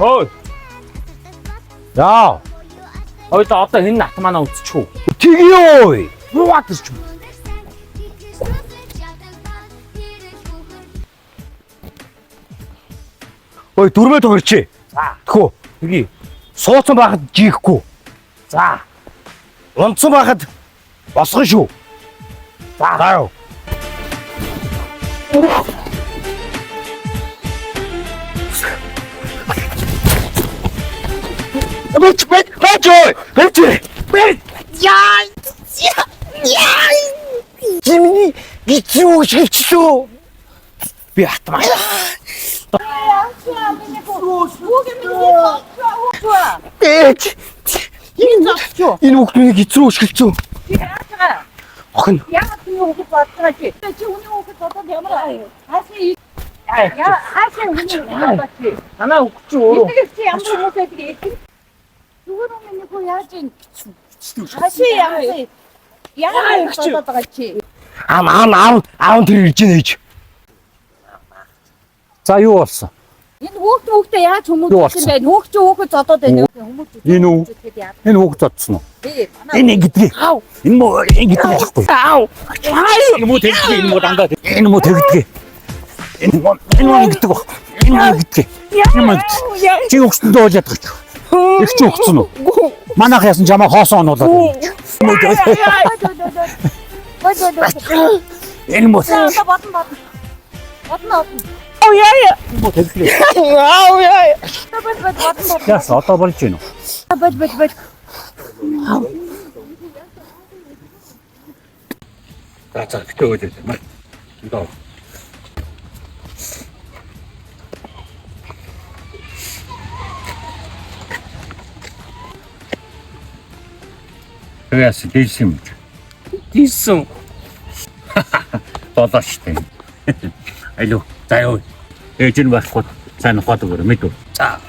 Ой. Яа. Одоо энэ нат манай үтчихв. Тэгье. Юу атэрч юм. Ой дөрмөө тохирч. За. Тэхүү. Тгий. Сууцсан байхад жихгүй. За. Унтсан байхад босгон шүү. За. За юу. Бэт. Яа. Жимни гитүү шивчлөө. Би хатмаа. Бэт. Энэ хүүхдийн гитрүү шивчлөө. Охин. Яагаад тийм үг бодож чи? Чи үний үг бодоод ямар хаашаа хаашаа үний бодож чи? Танаа өгч өөрөө. Эцэг чи ямар хүмүүсээ тийм зүгээр юм нэг юу яаж ин хаашаа яагаад бодоод байгаа чи? Аав тэр ирж нээж. За юу болсон? Энэ хүүхдээ яаж хүмүүс юм бэ? Хүүхд зодоод байна. Хүмүүс Энэ үү? Энэ хүүхд зодсон уу? Энэ гэдгийг. Энэ муу ингэж байхгүй. Энэ муу тэгдэг энэ муу дандаа. Энэ муу тэгдэг. Энэ муу гэдэг баг. Энэ муу гэдэг. Энэ муу гэдэг. Чи өгсөндөө уул ядгач. Их ч өгсөн үү? Манайх ясан чамаа хоосон онуулаад. Энэ муу. Бодно. Оо яа. Муу тэгдэг. Аав яа. Яс одоо болж гинөө. Бод. За гэтээ өгөөд байна. Доо. Яс дийсэн. Дийсэн. Болооч тийм. Алло. За юу. Ээж нь байхгүй. Сайн ухаад өгөөрэй мэд үү. За.